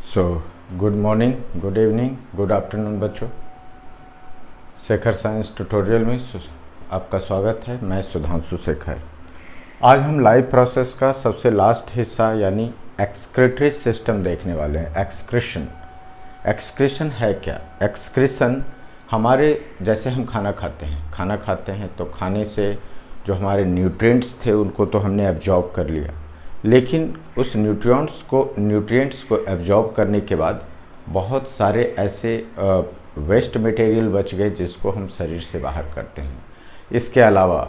So good morning, good evening, good afternoon बच्चों। Shekhar science tutorial में आपका स्वागत है। मैं सुधांशु शेखर। आज हम लाइव प्रोसेस का सबसे लास्ट हिस्सा यानी एक्सक्रीटरी सिस्टम देखने वाले हैं। एक्सक्रीशन है क्या? एक्सक्रीशन हमारे जैसे हम खाना खाते हैं तो खाने से जो हमारे न्यूट्रिएंट्स थे उनको तो हमने एब्जॉर्ब कर लिया, लेकिन उस न्यूट्रिएंट्स को एब्जॉर्ब करने के बाद बहुत सारे ऐसे वेस्ट मटेरियल बच गए जिसको हम शरीर से बाहर करते हैं। इसके अलावा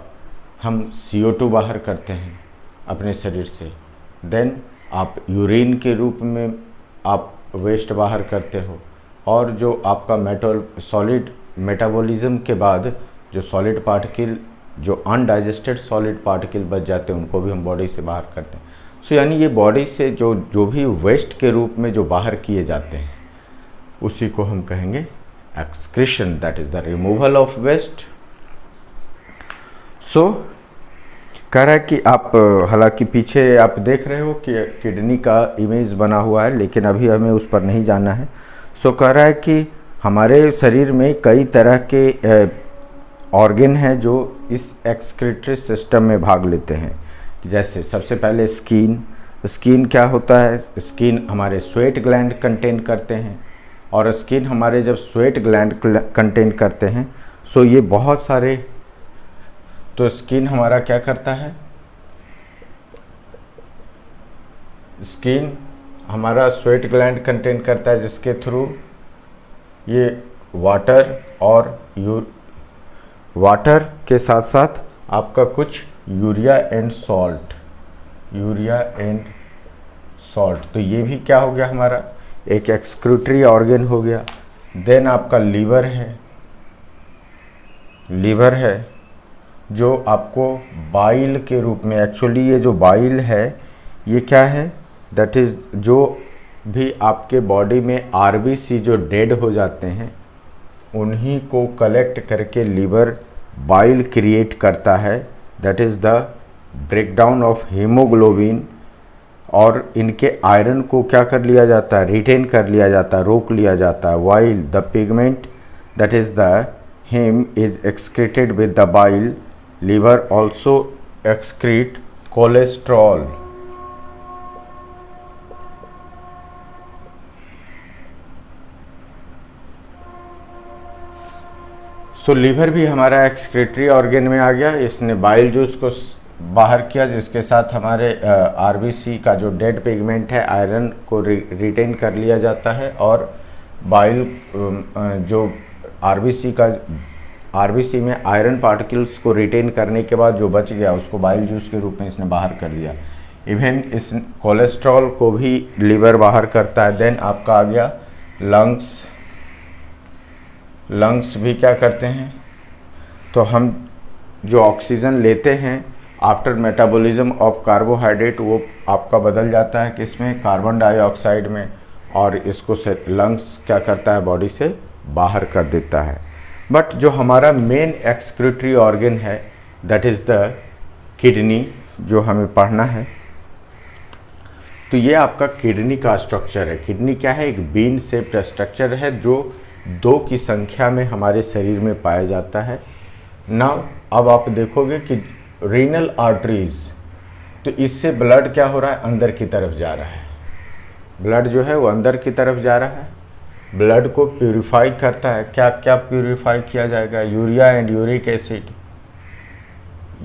हम CO2 बाहर करते हैं अपने शरीर से। देन आप यूरिन के रूप में आप वेस्ट बाहर करते हो, और जो आपका सॉलिड मेटाबॉलिज्म के बाद जो सॉलिड पार्टिकल, जो अनडाइजेस्टेड सॉलिड पार्टिकल बच जाते हैं उनको भी हम बॉडी से बाहर करते हैं। सो यानी ये बॉडी से जो भी वेस्ट के रूप में जो बाहर किए जाते हैं उसी को हम कहेंगे excretion, that is the removal of waste. So कह रहा है कि आप हालांकि पीछे आप देख रहे हो कि किडनी का इमेज बना हुआ है, लेकिन अभी हमें उस पर नहीं जाना है। सो कह रहा है कि हमारे शरीर में कई तरह के ऑर्गन हैं जो इस एक्सक्रीटरी सिस्टम में भाग लेते हैं। जैसे सबसे पहले स्किन क्या होता है? स्किन हमारे स्वेट ग्लैंड कंटेन करते हैं, और स्किन हमारे जब स्वेट ग्लैंड कंटेन करते हैं सो ये बहुत सारे, तो स्किन हमारा क्या करता है? स्किन हमारा स्वेट ग्लैंड कंटेन करता है जिसके थ्रू ये वाटर के साथ साथ आपका कुछ यूरिया एंड सॉल्ट, तो ये भी क्या हो गया? हमारा एक एक्सक्रीटरी ऑर्गन हो गया। देन आपका लीवर है जो आपको बाइल के रूप में, एक्चुअली ये जो बाइल है ये क्या है? दैट इज़ जो भी आपके बॉडी में RBC जो डेड हो जाते हैं उन्हीं को कलेक्ट करके लीवर बाइल क्रिएट करता है। That is the breakdown of haemoglobin, और इनके आयरन को क्या कर लिया जाता है? रिटेन कर लिया जाता है, रोक लिया जाता है। While the pigment that is the heme is excreted with the bile, liver also excrete cholesterol. So liver भी हमारा एक्सक्रीटरी ऑर्गन में आ गया। इसने बाइल जूस को बाहर किया जिसके साथ हमारे RBC का जो डेड पिगमेंट है, आयरन को रिटेन कर लिया जाता है, और बाइल जो RBC में आयरन पार्टिकल्स को रिटेन करने के बाद जो बच गया उसको बाइल जूस के रूप में इसने बाहर कर दिया। इवन इस कोलेस्ट्रॉल को भी लीवर बाहर करता है। देन आपका आ गया लंग्स भी क्या करते हैं? तो हम जो ऑक्सीजन लेते हैं आफ्टर मेटाबॉलिज्म ऑफ कार्बोहाइड्रेट वो आपका बदल जाता है किसमें? कार्बन डाइऑक्साइड में, और इसको से लंग्स क्या करता है? बॉडी से बाहर कर देता है। बट जो हमारा मेन एक्सक्रीटरी ऑर्गन है दैट इज़ द किडनी, जो हमें पढ़ना है। तो ये आपका किडनी का स्ट्रक्चर है। किडनी क्या है? एक बीन शेप्ड स्ट्रक्चर है जो 2 की संख्या में हमारे शरीर में पाया जाता है। नाउ अब आप देखोगे कि रीनल आर्टरीज, तो इससे ब्लड क्या हो रहा है? अंदर की तरफ जा रहा है। ब्लड जो है वो अंदर की तरफ जा रहा है। ब्लड को प्यूरिफाई करता है। क्या क्या प्यूरिफाई किया जाएगा? Urea and uric acid,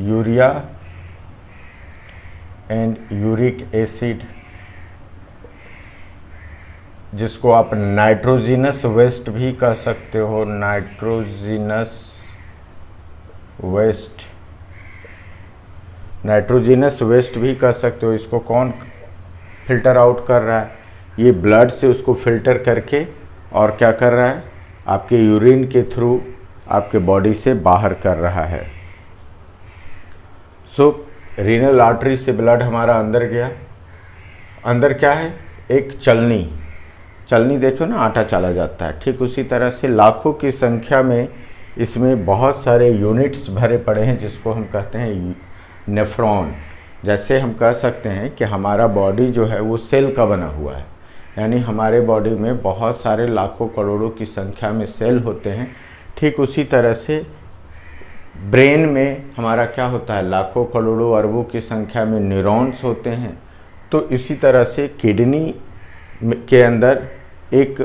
urea and uric acid, जिसको आप नाइट्रोजिनस वेस्ट भी कह सकते हो। नाइट्रोजिनस वेस्ट भी कह सकते हो। इसको कौन फिल्टर आउट कर रहा है? ये ब्लड से उसको फिल्टर करके और क्या कर रहा है? आपके यूरिन के थ्रू आपके बॉडी से बाहर कर रहा है। सो रीनल आर्टरी से ब्लड हमारा अंदर गया। अंदर क्या है? एक चलनी देखो ना, आटा चला जाता है। ठीक उसी तरह से लाखों की संख्या में इसमें बहुत सारे यूनिट्स भरे पड़े हैं जिसको हम कहते हैं नेफ्रॉन। जैसे हम कह सकते हैं कि हमारा बॉडी जो है वो सेल का बना हुआ है। यानी हमारे बॉडी में बहुत सारे लाखों करोड़ों की संख्या में सेल होते हैं। ठीक उसी तरह से ब्रेन में हमारा क्या होता है, लाखों करोड़ों अरबों की संख्या में न्यूरॉन्स होते हैं। तो इसी तरह से किडनी के अंदर एक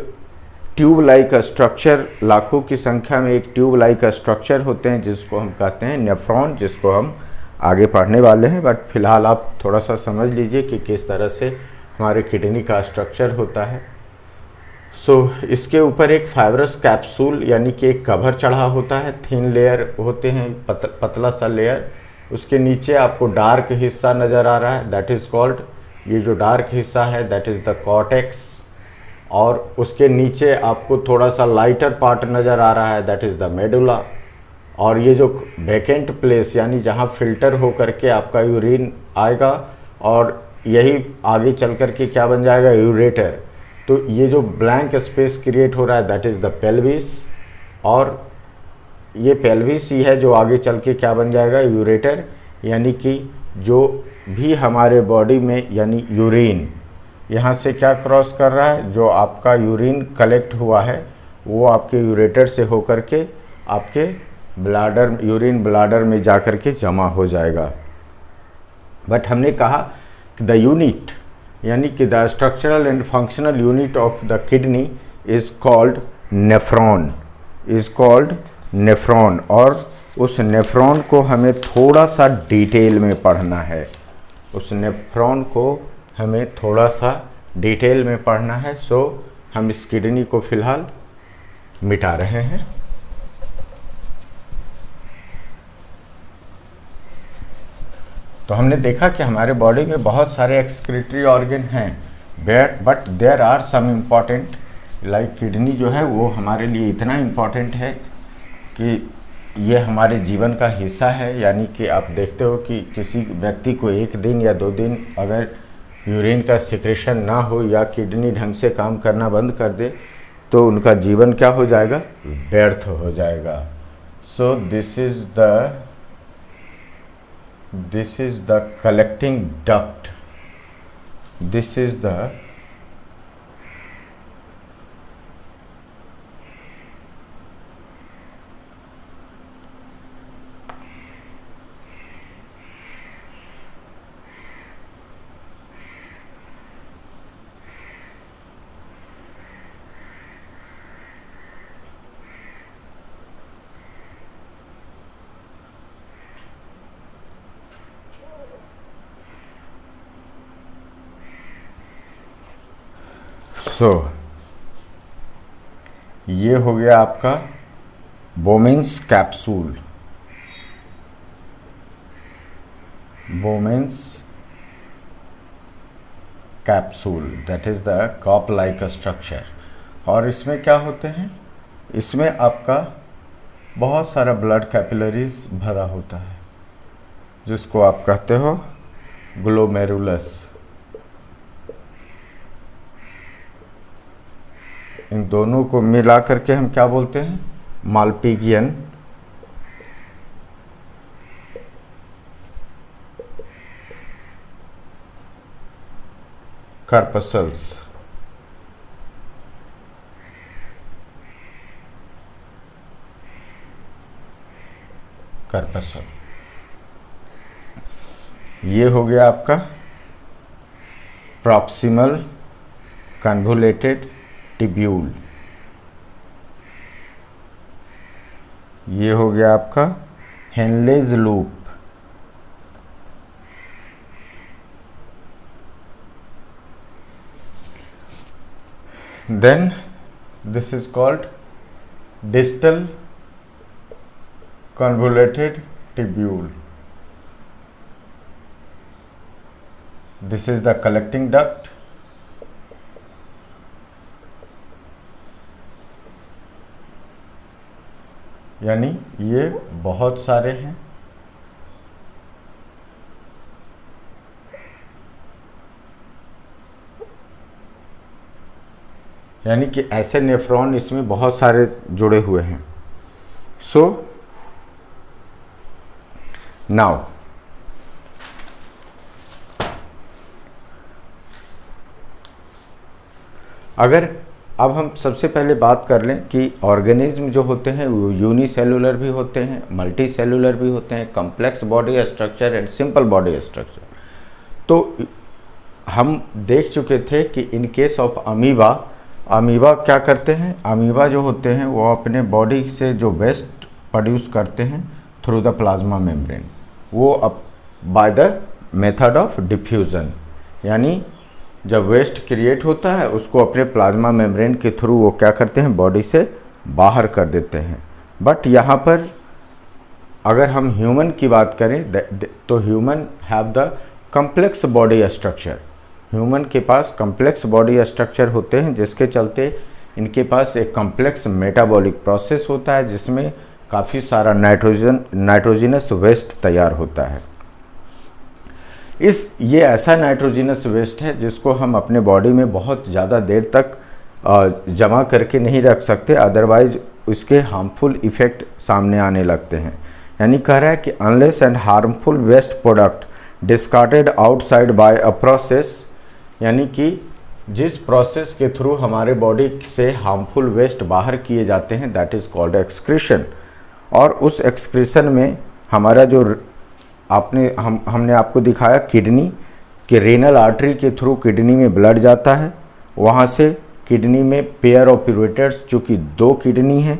ट्यूब लाइक स्ट्रक्चर, लाखों की संख्या में एक ट्यूब लाइक स्ट्रक्चर होते हैं जिसको हम कहते हैं नेफ्रॉन, जिसको हम आगे पढ़ने वाले हैं। बट फिलहाल आप थोड़ा सा समझ लीजिए कि किस तरह से हमारे किडनी का स्ट्रक्चर होता है। इसके ऊपर एक फाइब्रस कैप्सूल यानी कि एक कवर चढ़ा होता है, थिन लेयर होते हैं, पतला सा लेयर। उसके नीचे आपको डार्क हिस्सा नज़र आ रहा है, दैट इज़ कॉल्ड, ये जो डार्क हिस्सा है दैट इज़ द कॉर्टेक्स। और उसके नीचे आपको थोड़ा सा लाइटर पार्ट नज़र आ रहा है, दैट इज़ द मेडुला। और ये जो वैकेंट प्लेस यानी जहाँ फिल्टर हो करके आपका यूरिन आएगा और यही आगे चल कर के क्या बन जाएगा, यूरेटर। तो ये जो ब्लैंक स्पेस क्रिएट हो रहा है दैट इज़ द पेल्विस, और ये पेल्विस ही है जो आगे चल के क्या बन जाएगा, यूरेटर। यानी कि जो भी हमारे बॉडी में यानी यूरिन यहाँ से क्या क्रॉस कर रहा है, जो आपका यूरिन कलेक्ट हुआ है वो आपके यूरेटर से होकर के आपके ब्लैडर, यूरिन ब्लैडर में जा कर के जमा हो जाएगा। बट हमने कहा कि द यूनिट यानी कि the structural and functional unit of the kidney is called nephron, is called nephron. और उस नेफ्रॉन को हमें थोड़ा सा डिटेल में पढ़ना है, उस नेफ्रॉन को हमें थोड़ा सा डिटेल में पढ़ना है। हम इस किडनी को फिलहाल मिटा रहे हैं। तो हमने देखा कि हमारे बॉडी में बहुत सारे एक्सक्रीटरी ऑर्गन हैं, but there are some important, like kidney जो है वो हमारे लिए इतना इम्पॉर्टेंट है कि ये हमारे जीवन का हिस्सा है। यानी कि आप देखते हो कि किसी व्यक्ति को 1 दिन या 2 दिन अगर यूरिन का सिक्रेशन ना हो या किडनी ढंग से काम करना बंद कर दे तो उनका जीवन क्या हो जाएगा, व्यर्थ हो जाएगा। So this is the collecting duct, this is the ये हो गया आपका Bowman's capsule, Bowman's capsule that is the cup like structure. और इसमें क्या होते हैं, इसमें आपका बहुत सारा ब्लड कैपिलरीज भरा होता है जिसको आप कहते हो ग्लोमेरुलस। इन दोनों को मिला करके हम क्या बोलते हैं, मालपिगियन कार्पसल्स। कार्पसल ये हो गया आपका प्रॉक्सिमल कन्वोलेटेड टिब्यूल, ये हो गया आपका Henle's loop, then this is called distal convoluted tubule, this is the collecting duct, यानी ये बहुत सारे हैं। यानी कि ऐसे नेफ्रॉन इसमें बहुत सारे जुड़े हुए हैं। सो नाउ अगर अब हम सबसे पहले बात कर लें कि ऑर्गेनिज्म जो होते हैं वो यूनिसेलुलर भी होते हैं, मल्टी सेलुलर भी होते हैं, complex body structure and simple body structure. तो हम देख चुके थे कि इन केस ऑफ अमीबा क्या करते हैं, अमीबा जो होते हैं वो अपने बॉडी से जो वेस्ट प्रोड्यूस करते हैं थ्रू द प्लाज्मा मेम्ब्रेन, वो अब by the method of diffusion, यानी जब वेस्ट क्रिएट होता है उसको अपने प्लाज्मा मेम्ब्रेन के थ्रू वो क्या करते हैं, बॉडी से बाहर कर देते हैं। बट यहाँ पर अगर हम ह्यूमन की बात करें तो human have the complex body structure. Human के पास कम्प्लेक्स बॉडी स्ट्रक्चर होते हैं, जिसके चलते इनके पास एक कम्प्लेक्स मेटाबॉलिक प्रोसेस होता है जिसमें काफ़ी सारा नाइट्रोजनस वेस्ट तैयार होता है। ये ऐसा नाइट्रोजनस वेस्ट है जिसको हम अपने बॉडी में बहुत ज़्यादा देर तक जमा करके नहीं रख सकते, अदरवाइज उसके हार्मफुल इफ़ेक्ट सामने आने लगते हैं। यानी कह रहा है कि unless and harmful waste product discarded outside by a process, यानी कि जिस प्रोसेस के थ्रू हमारे बॉडी से हार्मफुल वेस्ट बाहर किए जाते हैं दैट इज़ कॉल्ड एक्सक्रीशन। और उस एक्सक्रीशन में हमारा जो हमने आपको दिखाया किडनी के रेनल आर्टरी के थ्रू किडनी में ब्लड जाता है, वहाँ से किडनी में पेयर ऑफ यूरेटर्स, चूँकि 2 किडनी हैं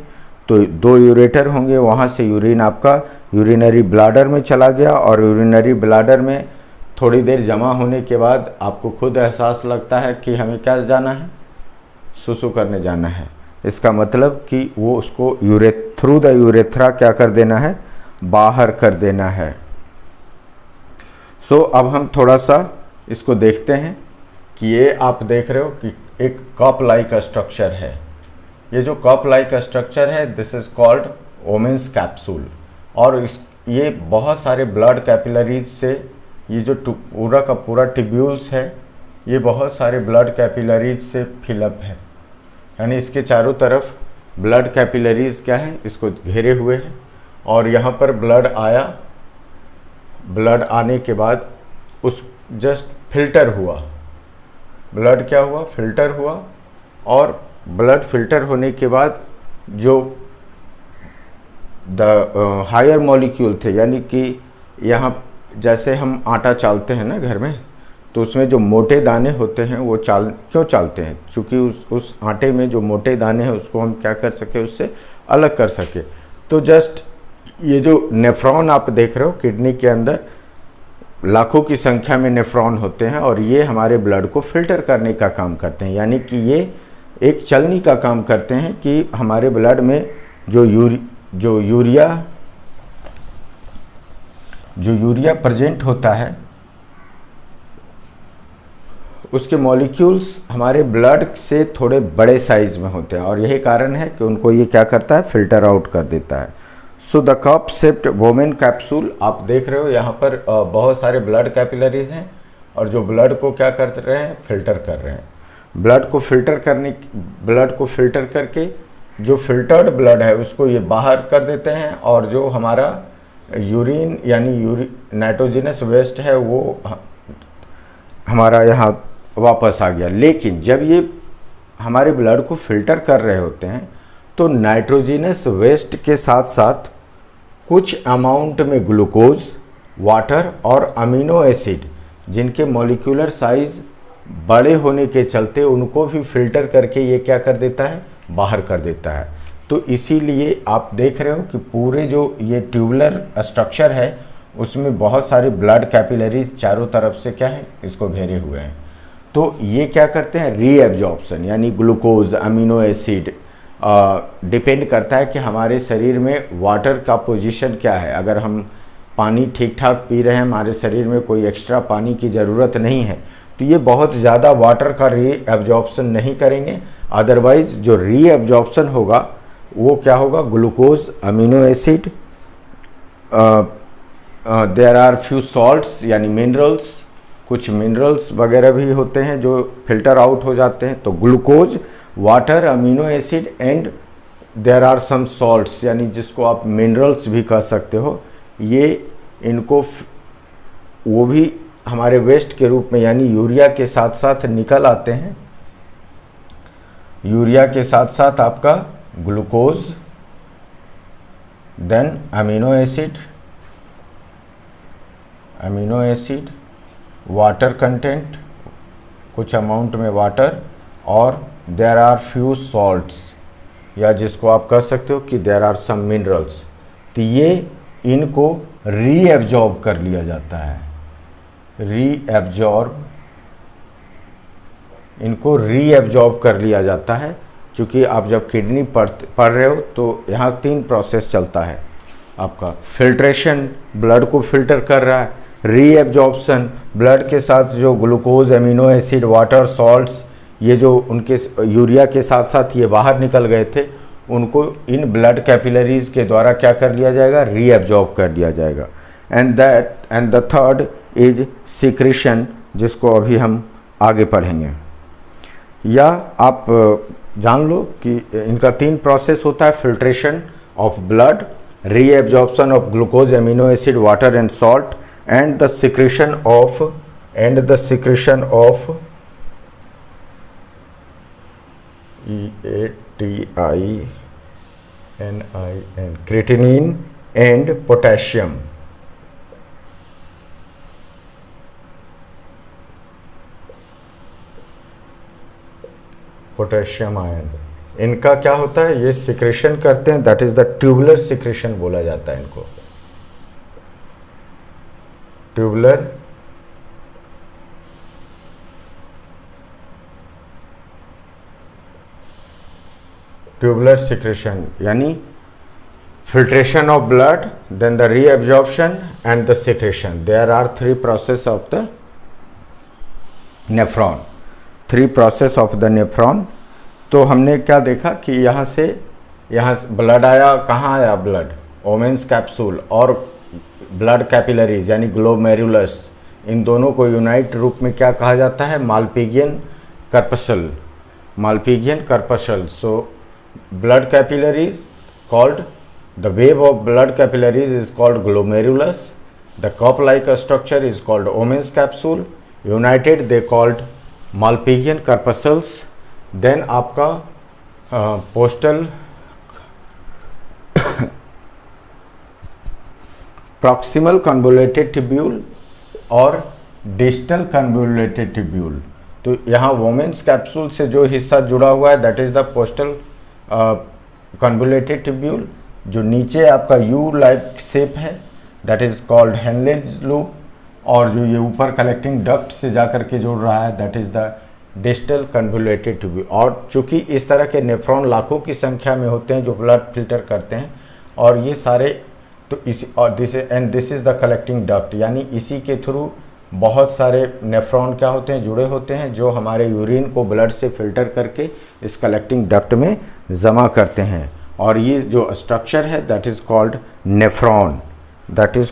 तो 2 यूरेटर होंगे, वहाँ से यूरिन आपका यूरिनरी ब्लाडर में चला गया और यूरिनरी ब्लाडर में थोड़ी देर जमा होने के बाद आपको खुद एहसास लगता है कि हमें क्या जाना है, सुसु करने जाना है। इसका मतलब कि वो उसको थ्रू द यूरेथ्रा क्या कर देना है, बाहर कर देना है। अब हम थोड़ा सा इसको देखते हैं कि ये आप देख रहे हो कि एक कप लाइक स्ट्रक्चर है। ये जो कप लाइक स्ट्रक्चर है this is called women's capsule, और ये बहुत सारे ब्लड कैपिलरीज से, ये जो पूरा का पूरा टिब्यूल्स है ये बहुत सारे ब्लड कैपिलरीज से फिलअप है, यानी इसके चारों तरफ ब्लड कैपिलरीज क्या है, इसको घेरे हुए हैं। और यहाँ पर ब्लड आया, ब्लड आने के बाद उस जस्ट फिल्टर हुआ, ब्लड क्या हुआ, फिल्टर हुआ। और ब्लड फिल्टर होने के बाद जो द हायर मॉलिक्यूल थे, यानी कि यहाँ जैसे हम आटा चालते हैं ना घर में, तो उसमें जो मोटे दाने होते हैं वो क्यों चालते हैं, क्योंकि उस आटे में जो मोटे दाने हैं उसको हम क्या कर सके, उससे अलग कर सके। तो जस्ट ये जो नेफ्रॉन आप देख रहे हो किडनी के अंदर लाखों की संख्या में नेफ्रॉन होते हैं और ये हमारे ब्लड को फिल्टर करने का काम करते हैं, यानी कि ये एक चलनी का काम करते हैं कि हमारे ब्लड में जो यूरिया प्रेजेंट होता है उसके मॉलिक्यूल्स हमारे ब्लड से थोड़े बड़े साइज में होते हैं, और यही कारण है कि उनको ये क्या करता है, फिल्टर आउट कर देता है। So the cup shaped women capsule, आप देख रहे हो यहाँ पर बहुत सारे ब्लड कैपिलरीज हैं और जो ब्लड को क्या कर रहे हैं, फिल्टर कर रहे हैं। ब्लड को फिल्टर करके जो फिल्टर्ड ब्लड है उसको ये बाहर कर देते हैं, और जो हमारा यूरिन यानी नाइट्रोजनस वेस्ट है वो हमारा यहाँ वापस आ गया। लेकिन जब ये हमारे ब्लड को फिल्टर कर रहे होते हैं तो नाइट्रोजनस वेस्ट के साथ साथ कुछ अमाउंट में ग्लूकोज, वाटर और अमीनो एसिड, जिनके मॉलिक्यूलर साइज बड़े होने के चलते उनको भी फिल्टर करके ये क्या कर देता है, बाहर कर देता है। तो इसीलिए आप देख रहे हो कि पूरे जो ये ट्यूबुलर स्ट्रक्चर है उसमें बहुत सारे ब्लड कैपिलरीज चारों तरफ से क्या है, इसको घेरे हुए हैं। तो ये क्या करते हैं, रीएब्जॉर्प्शन, यानी ग्लूकोज, अमीनो एसिड, डिपेंड करता है कि हमारे शरीर में वाटर का पोजीशन क्या है। अगर हम पानी ठीक ठाक पी रहे हैं, हमारे शरीर में कोई एक्स्ट्रा पानी की ज़रूरत नहीं है, तो ये बहुत ज़्यादा वाटर का रीएब्जॉर्प्शन नहीं करेंगे। अदरवाइज जो रीएब्जॉर्प्शन होगा वो क्या होगा, glucose, amino acid, there are few salts यानी मिनरल्स, कुछ मिनरल्स वगैरह भी होते हैं जो फिल्टर आउट हो जाते हैं। तो glucose, water, amino acid and there are some salts, यानी जिसको आप मिनरल्स भी कह सकते हो, ये इनको वो भी हमारे वेस्ट के रूप में यानी यूरिया के साथ साथ निकल आते हैं यूरिया के साथ साथ आपका glucose, then amino acid, water content, कुछ अमाउंट में वाटर, और देयर आर फ्यू सॉल्ट्स, या जिसको आप कह सकते हो कि देयर आर सम मिनरल्स। तो ये इनको रीएब्जॉर्ब कर लिया जाता है, इनको रीएब्जॉर्ब कर लिया जाता है। क्योंकि आप जब किडनी पढ़ रहे हो तो यहाँ 3 प्रोसेस चलता है आपका। फिल्ट्रेशन, ब्लड को फिल्टर कर रहा है। रीएब्जॉर्प्शन, ब्लड के साथ जो glucose, amino acid, water, salts, ये जो उनके यूरिया के साथ साथ ये बाहर निकल गए थे, उनको इन ब्लड कैपिलरीज के द्वारा क्या कर लिया जाएगा, रीएब्जॉर्ब कर दिया जाएगा। And the third is secretion, जिसको अभी हम आगे पढ़ेंगे। या आप जान लो कि इनका 3 प्रोसेस होता है। Filtration of blood, reabsorption of glucose, amino acid, water and salt, and the secretion of creatinine and potassium। Potassium ion, इनका क्या होता है, ये सिक्रेशन करते हैं, that is the tubular secretion बोला जाता है इनको, ट्यूबुलर सिक्रेशन, यानी filtration of blood, then the reabsorption and the secretion. There are 3 process of the nephron, 3 process of the nephron। तो हमने क्या देखा कि यहाँ ब्लड आया, कहाँ आया ब्लड, ओमेन्स कैप्सूल और ब्लड कैपिलरीज यानी ग्लोमेरुलस, इन दोनों को यूनाइट रूप में क्या कहा जाता है, Malpighian corpuscle. So blood capillaries called, the wave of blood capillaries is called glomerulus, the cup-like structure is called Omen's capsule, united they called Malpighian corpuscles। then आपका postal proximal convoluted tubule और distal convoluted tubule। तो यहाँ women's capsule से जो हिस्सा जुड़ा हुआ है that is the postal convoluted tubule, जो नीचे आपका यू लाइक शेप है that is called Henle's loop, और जो ये ऊपर कलेक्टिंग डक्ट से जाकर के जुड़ रहा है that is the distal convoluted tubule. और चूंकि इस तरह के नेफ्रॉन लाखों की संख्या में होते हैं जो ब्लड फिल्टर करते हैं, और ये सारे तो इसी और this is the collecting duct, यानी इसी के थ्रू बहुत सारे नेफ्रॉन क्या होते हैं, जुड़े होते हैं, जो हमारे यूरिन को ब्लड से फिल्टर करके इस कलेक्टिंग डक्ट में जमा करते हैं। और ये जो स्ट्रक्चर है that is called nephron, that is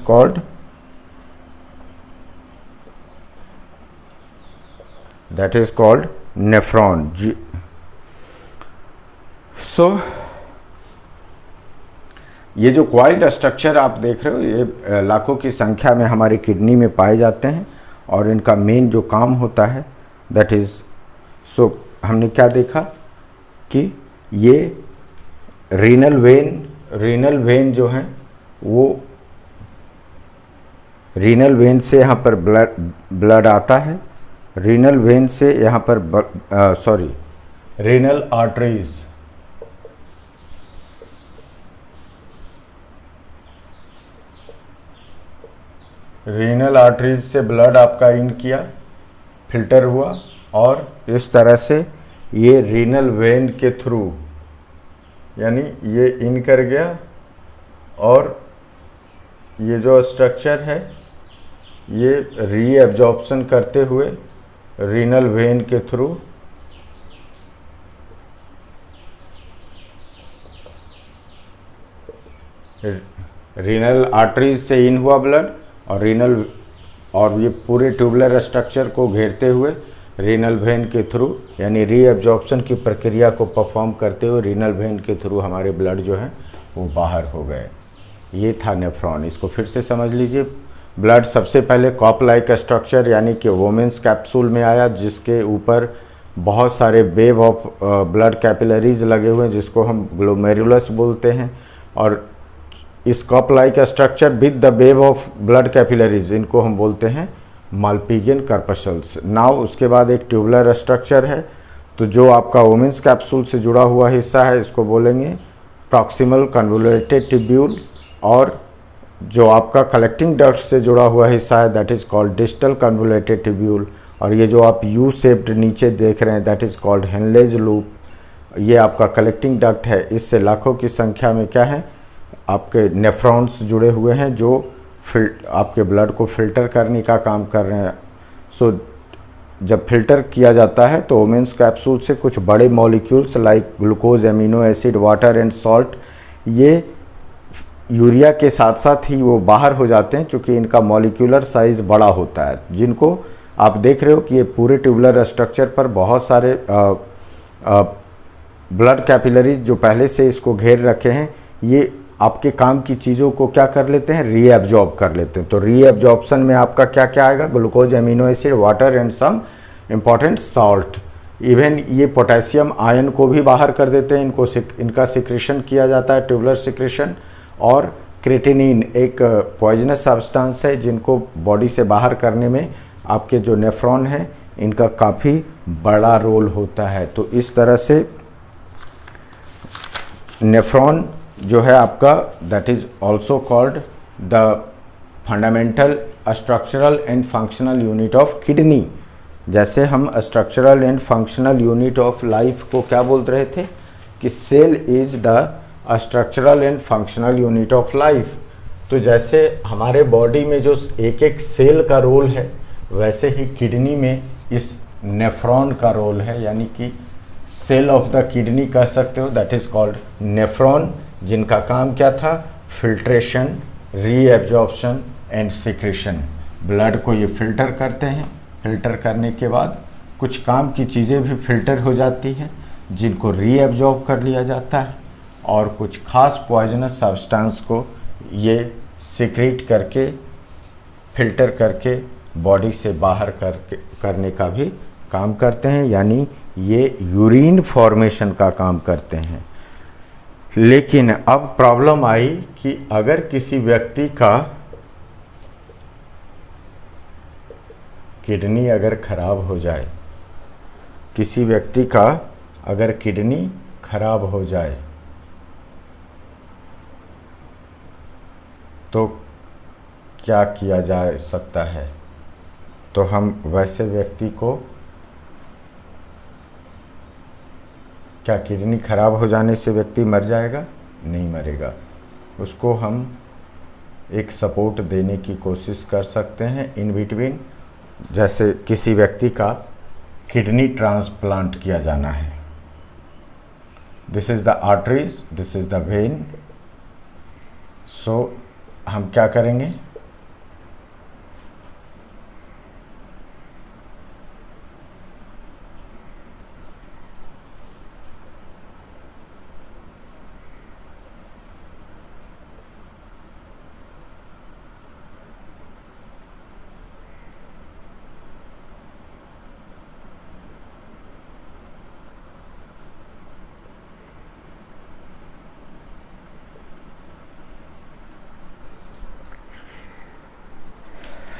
called nephron जी। सो ये जो कॉइल्ड स्ट्रक्चर आप देख रहे हो, ये लाखों की संख्या में हमारी किडनी में पाए जाते हैं, और इनका मेन जो काम होता है दैट इज़, सो हमने क्या देखा कि ये रीनल वेन जो हैं वो रीनल वेन से यहाँ पर ब्लड आता है, रीनल वेन से यहाँ पर रीनल आर्टरीज, रीनल आर्टरीज से ब्लड आपका इन किया, फिल्टर हुआ, और इस तरह से ये रीनल वेन के थ्रू, यानी ये इन कर गया, और ये जो स्ट्रक्चर है ये रीएब्जॉर्प्शन करते हुए रीनल वेन के थ्रू रीनल आर्टरीज से इन हुआ ब्लड, और ये पूरे ट्यूबुलर स्ट्रक्चर को घेरते हुए रीनल वेन के थ्रू, यानी रीएब्जॉर्प्शन की प्रक्रिया को परफॉर्म करते हुए रीनल वेन के थ्रू हमारे ब्लड जो है वो बाहर हो गए। ये था नेफ्रॉन। इसको फिर से समझ लीजिए। ब्लड सबसे पहले कॉप लाइक स्ट्रक्चर यानी कि वोमेन्स कैप्सूल में आया, जिसके ऊपर बहुत सारे वेव ऑफ ब्लड कैपिलरीज लगे हुए हैं जिसको हम ग्लोमेरुलस बोलते हैं, और इस cup like structure with the wave of blood capillaries, इनको हम बोलते हैं मालपीजियन कर्पसल्स। नाउ उसके बाद एक ट्यूबुलर स्ट्रक्चर है, तो जो आपका वोमेन्स कैप्सूल से जुड़ा हुआ हिस्सा है इसको बोलेंगे प्रॉक्सिमल कन्वोल्यूटेड ट्यूब्यूल, और जो आपका कलेक्टिंग डक्ट से जुड़ा हुआ हिस्सा है that is called distal convoluted tubule, और ये जो आप यू शेप्ड नीचे देख रहे हैं that is called Henle's loop, ये आपका कलेक्टिंग डक्ट है। इससे लाखों की संख्या में क्या है आपके नेफ्रॉन्स जुड़े हुए हैं जो आपके ब्लड को फिल्टर करने का काम कर रहे हैं। सो जब फिल्टर किया जाता है तो वोमेन्स कैप्सूल से कुछ बड़े molecules like glucose, amino acid, water and salt, ये यूरिया के साथ साथ ही वो बाहर हो जाते हैं क्योंकि इनका मॉलिक्यूलर साइज़ बड़ा होता है, जिनको आप देख रहे हो कि ये पूरे ट्यूबुलर स्ट्रक्चर पर बहुत सारे ब्लड कैपिलरीज जो पहले से इसको घेर रखे हैं, ये आपके काम की चीज़ों को क्या कर लेते हैं, रीएब्जॉर्ब कर लेते हैं। तो रीएब्जॉर्प्शन में आपका क्या क्या आएगा, glucose, amino acid, water and some important salt. Even ये पोटेशियम आयन को भी बाहर कर देते हैं, इनका सिक्रेशन किया जाता है, ट्यूबुलर सिक्रेशन। और क्रेटिनिन एक पॉइजनस सब्सटेंस है जिनको बॉडी से बाहर करने में आपके जो नेफ्रॉन है इनका काफ़ी बड़ा रोल होता है। तो इस तरह से नेफ्रॉन जो है आपका that is also called the fundamental structural and functional unit of kidney. जैसे हम structural and functional unit of life को क्या बोल रहे थे कि cell is the structural and functional unit of life. तो जैसे हमारे बॉडी में जो एक एक सेल का रोल है वैसे ही किडनी में इस नेफ्रॉन का रोल है, यानी कि सेल ऑफ द किडनी कह सकते हो, दैट इज़ कॉल्ड नेफ्रॉन, जिनका काम क्या था, filtration, reabsorption and secretion. Blood को ये फिल्टर करते हैं, फिल्टर करने के बाद कुछ काम की चीज़ें भी फिल्टर हो जाती हैं जिनको रीएब्जॉर्ब कर लिया जाता है, और कुछ खास पॉइजनस सब्सटेंस को ये सिक्रेट करके फिल्टर करके बॉडी से बाहर करने का भी काम करते हैं, यानी ये यूरिन फॉर्मेशन का काम करते हैं। लेकिन अब प्रॉब्लम आई कि अगर किसी व्यक्ति का किडनी अगर खराब हो जाए, किसी व्यक्ति का अगर किडनी खराब हो जाए तो क्या किया जा सकता है। तो हम वैसे व्यक्ति को, क्या किडनी खराब हो जाने से व्यक्ति मर जाएगा? नहीं मरेगा। उसको हम एक सपोर्ट देने की कोशिश कर सकते हैं इन बिटवीन। जैसे किसी व्यक्ति का किडनी ट्रांसप्लांट किया जाना है, this is the arteries, this is the vein. So हम क्या करेंगे,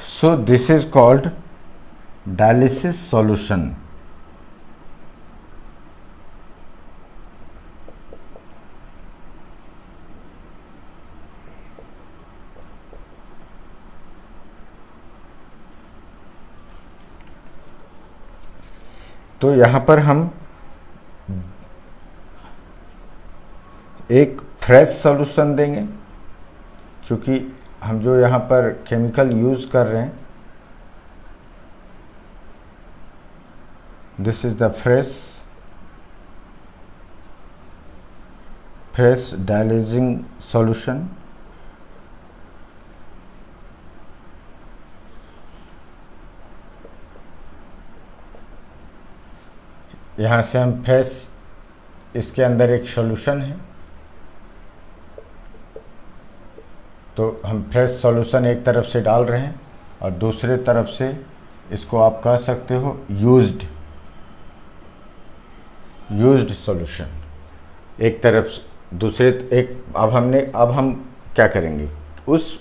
so this is called dialysis solution। तो यहाँ पर हम एक फ्रेश सॉल्यूशन देंगे, क्योंकि हम जो यहाँ पर केमिकल यूज़ कर रहे हैं, this is the fresh dialysing solution. यहाँ से हम फ्रेश, इसके अंदर एक सॉल्यूशन है, तो हम फ्रेश सॉल्यूशन एक तरफ से डाल रहे हैं और दूसरे तरफ से इसको आप कह सकते हो यूज्ड यूज्ड सॉल्यूशन एक तरफ, दूसरे एक अब हम क्या करेंगे, उस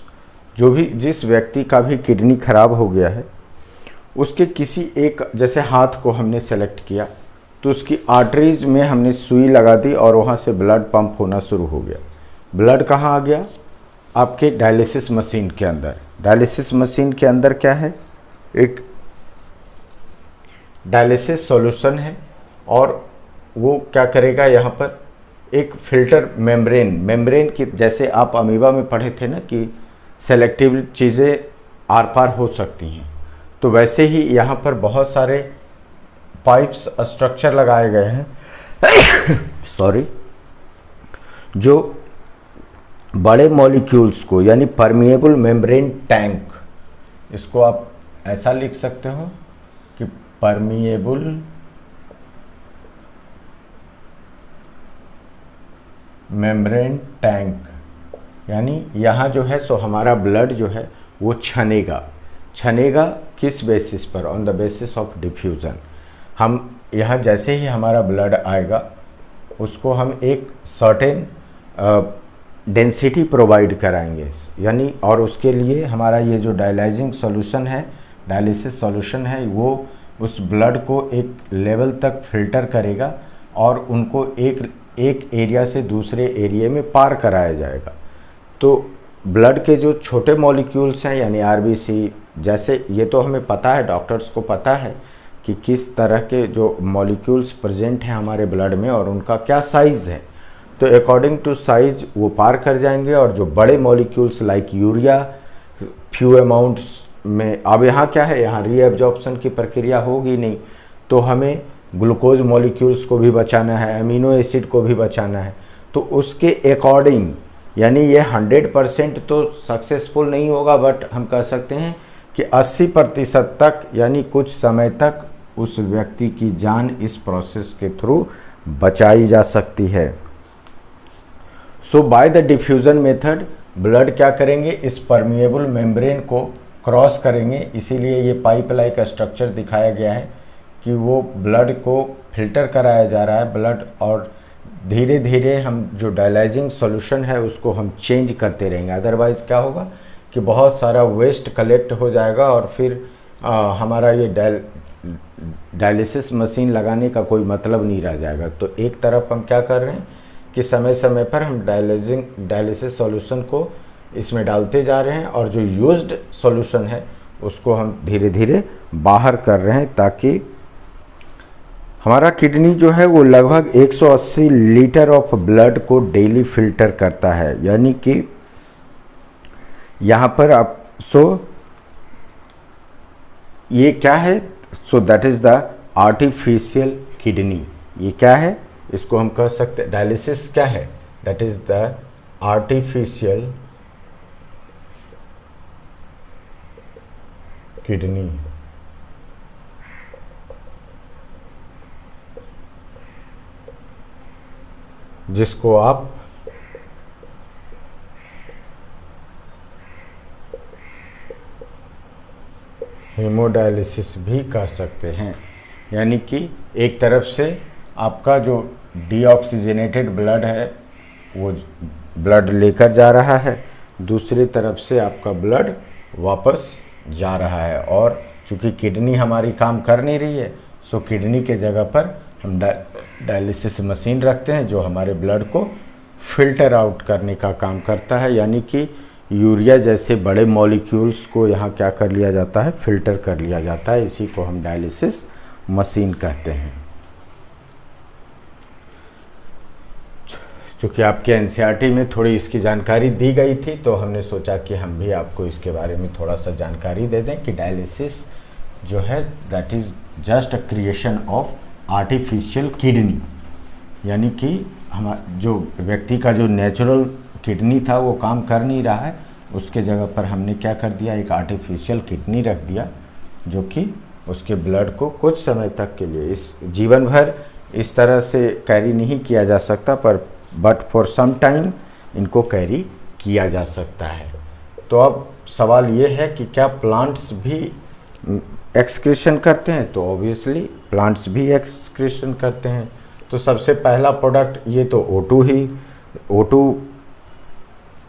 जो भी जिस व्यक्ति का भी किडनी खराब हो गया है उसके किसी एक, जैसे हाथ को हमने सेलेक्ट किया तो उसकी आर्टरीज में हमने सुई लगा दी और वहाँ से ब्लड पंप होना शुरू हो गया। ब्लड कहाँ आ गया? आपके डायलिसिस मशीन के अंदर। डायलिसिस मशीन के अंदर क्या है? एक डायलिसिस सॉल्यूशन है और वो क्या करेगा, यहाँ पर एक फिल्टर मेम्ब्रेन की, जैसे आप अमीबा में पढ़े थे ना कि सेलेक्टिव चीज़ें आर पार हो सकती हैं, तो वैसे ही यहाँ पर बहुत सारे पाइप्स स्ट्रक्चर लगाए गए हैं सॉरी, जो बड़े मॉलिक्यूल्स को, यानी परमिएबल मेम्ब्रेन टैंक, इसको आप ऐसा लिख सकते हो कि परमिएबल मेम्ब्रेन टैंक, यानी यहाँ जो है सो हमारा ब्लड जो है वो छनेगा किस बेसिस पर? On the basis of diffusion. हम यहाँ जैसे ही हमारा ब्लड आएगा उसको हम एक सर्टेन डेंसिटी प्रोवाइड कराएंगे, यानी, और उसके लिए हमारा ये जो डायलाइजिंग सॉल्यूशन है, डायलिसिस सॉल्यूशन है, वो उस ब्लड को एक लेवल तक फिल्टर करेगा और उनको एक एरिया से दूसरे एरिया में पार कराया जाएगा। तो ब्लड के जो छोटे मॉलिक्यूल्स हैं, यानी आरबीसी जैसे, ये तो हमें पता है, डॉक्टर्स को पता है कि किस तरह के जो मॉलिक्यूल्स प्रेजेंट हैं हमारे ब्लड में और उनका क्या साइज़ है, तो अकॉर्डिंग टू साइज वो पार कर जाएंगे। और जो बड़े molecules like urea few amounts में, अब यहाँ क्या है, यहाँ रीएब्जॉर्प्शन की प्रक्रिया होगी नहीं, तो हमें ग्लूकोज मॉलिक्यूल्स को भी बचाना है, अमीनो एसिड को भी बचाना है, तो उसके अकॉर्डिंग, यानी ये 100% तो सक्सेसफुल नहीं होगा, बट हम कह सकते हैं कि 80% तक, यानी कुछ समय तक उस व्यक्ति की जान इस प्रोसेस के थ्रू बचाई जा सकती है। So by the diffusion method blood क्या करेंगे, इस परमिएबल मेम्ब्रेन को क्रॉस करेंगे, इसीलिए ये पाइप लाइक स्ट्रक्चर दिखाया गया है कि वो ब्लड को फिल्टर कराया जा रहा है ब्लड, और धीरे धीरे हम जो डायलाइजिंग सॉल्यूशन है उसको हम चेंज करते रहेंगे। अदरवाइज़ क्या होगा कि बहुत सारा वेस्ट कलेक्ट हो जाएगा और फिर हमारा ये डायलिसिस मशीन लगाने का कोई मतलब नहीं रह जाएगा। तो एक तरफ हम क्या कर रहे हैं कि समय समय पर हम डायलिसिस सॉल्यूशन को इसमें डालते जा रहे हैं और जो यूज्ड सॉल्यूशन है उसको हम धीरे धीरे बाहर कर रहे हैं, ताकि हमारा किडनी जो है वो लगभग 180 लीटर ऑफ ब्लड को डेली फिल्टर करता है। यानी कि यहाँ पर आप ये क्या है, so that is the artificial kidney. ये क्या है, इसको हम कह सकते हैं डायलिसिस क्या है, that is the artificial kidney. जिसको आप हेमोडायलिसिस भी कह सकते हैं। यानी कि एक तरफ से आपका जो डीऑक्सीजनेटेड ब्लड है वो ब्लड लेकर जा रहा है, दूसरी तरफ से आपका ब्लड वापस जा रहा है, और चूँकि किडनी हमारी काम कर नहीं रही है, सो किडनी के जगह पर हम डायलिसिस मशीन रखते हैं जो हमारे ब्लड को फिल्टर आउट करने का काम करता है। यानी कि यूरिया जैसे बड़े मॉलिक्यूल्स को यहाँ क्या कर लिया जाता है, फिल्टर कर लिया जाता है। इसी को हम डायलिसिस मशीन कहते हैं। चूँकि आपके एनसीईआरटी में थोड़ी इसकी जानकारी दी गई थी, तो हमने सोचा कि हम भी आपको इसके बारे में थोड़ा सा जानकारी दे दें कि डायलिसिस जो है that is just a creation of artificial kidney. यानी कि हम जो व्यक्ति का जो नेचुरल किडनी था वो काम कर नहीं रहा है, उसके जगह पर हमने क्या कर दिया, एक आर्टिफिशियल किडनी रख दिया, जो कि उसके ब्लड को कुछ समय तक के लिए, इस जीवन भर इस तरह से कैरी नहीं किया जा सकता, पर बट फॉर सम टाइम इनको कैरी किया जा सकता है। तो अब सवाल ये है कि क्या प्लांट्स भी एक्सक्रीशन करते हैं? तो ऑब्वियसली प्लांट्स भी एक्सक्रीशन करते हैं। तो सबसे पहला प्रोडक्ट ये तो O2 ही, O2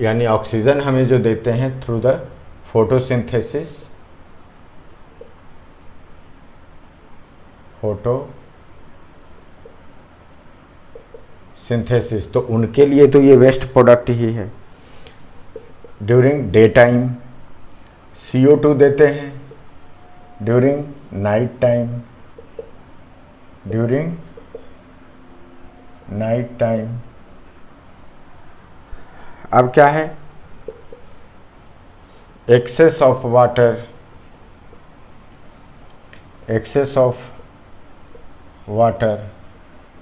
यानी ऑक्सीजन हमें जो देते हैं थ्रू द फोटोसिंथेसिस, फोटोसिंथेसिस, तो उनके लिए तो ये वेस्ट प्रोडक्ट ही है। ड्यूरिंग डे टाइम CO2 देते हैं, during night time, during night time. अब क्या है, excess of water, excess of water,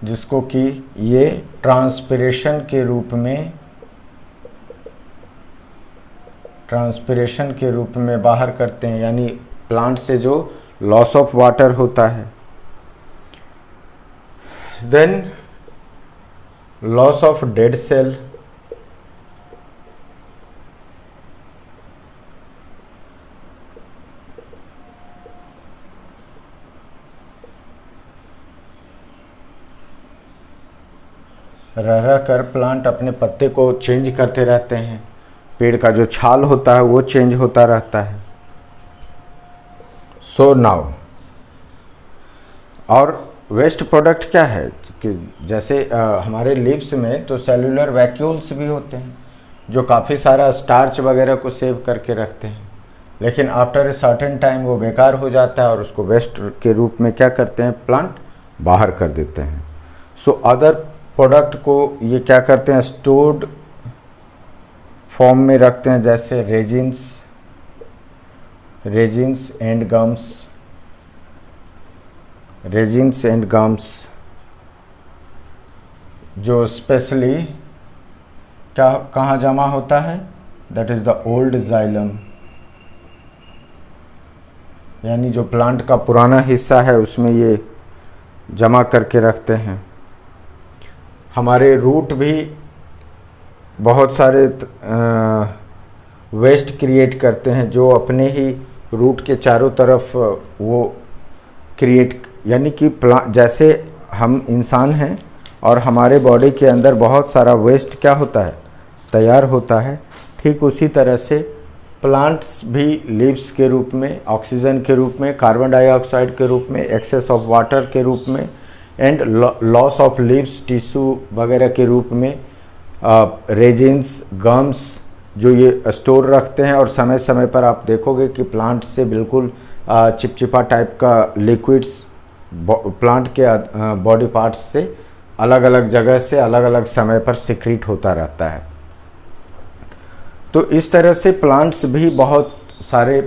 जिसको कि ये ट्रांसपिरेशन के रूप में, ट्रांसपिरेशन के रूप में बाहर करते हैं, यानी प्लांट से जो लॉस ऑफ वाटर होता है। Then loss of dead cell, रह रह कर प्लांट अपने पत्ते को चेंज करते रहते हैं, पेड़ का जो छाल होता है वो चेंज होता रहता है। सो नाउ, और वेस्ट प्रोडक्ट क्या है कि जैसे हमारे लीव्स में तो सेलुलर वैक्यूल्स भी होते हैं जो काफ़ी सारा स्टार्च वगैरह को सेव करके रखते हैं, लेकिन आफ्टर ए सर्टेन टाइम वो बेकार हो जाता है और उसको वेस्ट के रूप में क्या करते हैं, प्लांट बाहर कर देते हैं। सो अदर प्रोडक्ट को ये क्या करते हैं, स्टोर्ड फॉर्म में रखते हैं, जैसे resins and gums, resins and gums जो स्पेशली क्या कहाँ जमा होता है, that is the old xylem, यानी जो प्लांट का पुराना हिस्सा है उसमें ये जमा करके रखते हैं। हमारे रूट भी बहुत सारे वेस्ट क्रिएट करते हैं जो अपने ही रूट के चारों तरफ वो क्रिएट, यानी कि जैसे हम इंसान हैं और हमारे बॉडी के अंदर बहुत सारा वेस्ट क्या होता है, तैयार होता है, ठीक उसी तरह से प्लांट्स भी लीव्स के रूप में, ऑक्सीजन के रूप में, कार्बन डाइऑक्साइड के रूप में, एक्सेस ऑफ वाटर के रूप में and loss of leaves tissue वगैरह के रूप में रेजिन्स गम्स जो ये स्टोर रखते हैं। और समय समय पर आप देखोगे कि प्लांट से बिल्कुल चिपचिपा टाइप का लिक्विड्स प्लांट के बॉडी पार्ट्स से अलग अलग जगह से अलग अलग समय पर सिक्रीट होता रहता है। तो इस तरह से प्लांट्स भी बहुत सारे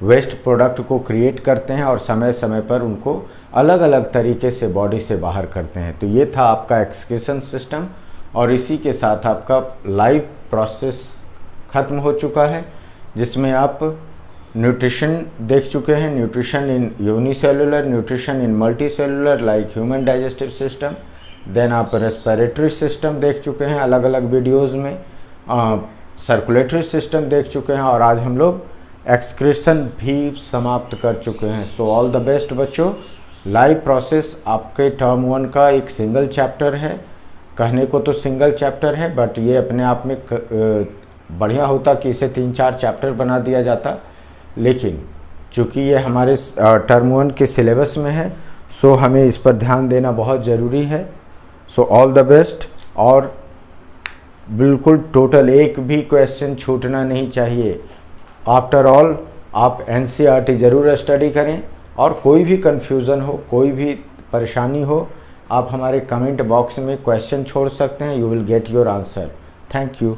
वेस्ट प्रोडक्ट को क्रिएट करते हैं और समय समय पर उनको अलग अलग तरीके से बॉडी से बाहर करते हैं। तो ये था आपका एक्सक्रीशन सिस्टम और इसी के साथ आपका लाइव प्रोसेस ख़त्म हो चुका है, जिसमें आप न्यूट्रिशन देख चुके हैं, nutrition in unicellular, nutrition in multicellular like human digestive system. Then आप रेस्पिरेटरी सिस्टम देख चुके हैं अलग अलग वीडियोज़ में, सर्कुलेटरी सिस्टम देख चुके हैं और आज हम लोग एक्सक्रीशन भी समाप्त कर चुके हैं। सो ऑल द बेस्ट बच्चों। लाइव प्रोसेस आपके टर्म 1 का एक सिंगल चैप्टर है, कहने को तो सिंगल चैप्टर है बट ये अपने आप में बढ़िया होता कि इसे 3-4 चैप्टर बना दिया जाता, लेकिन चूँकि ये हमारे टर्म 1 के सिलेबस में है सो हमें इस पर ध्यान देना बहुत ज़रूरी है। So all the best. और बिल्कुल टोटल एक भी क्वेश्चन छूटना नहीं चाहिए। आफ्टर ऑल आप NCERT ज़रूर स्टडी करें और कोई भी कन्फ्यूज़न हो, कोई भी परेशानी हो, आप हमारे कमेंट बॉक्स में क्वेश्चन छोड़ सकते हैं, you will get your answer. Thank you.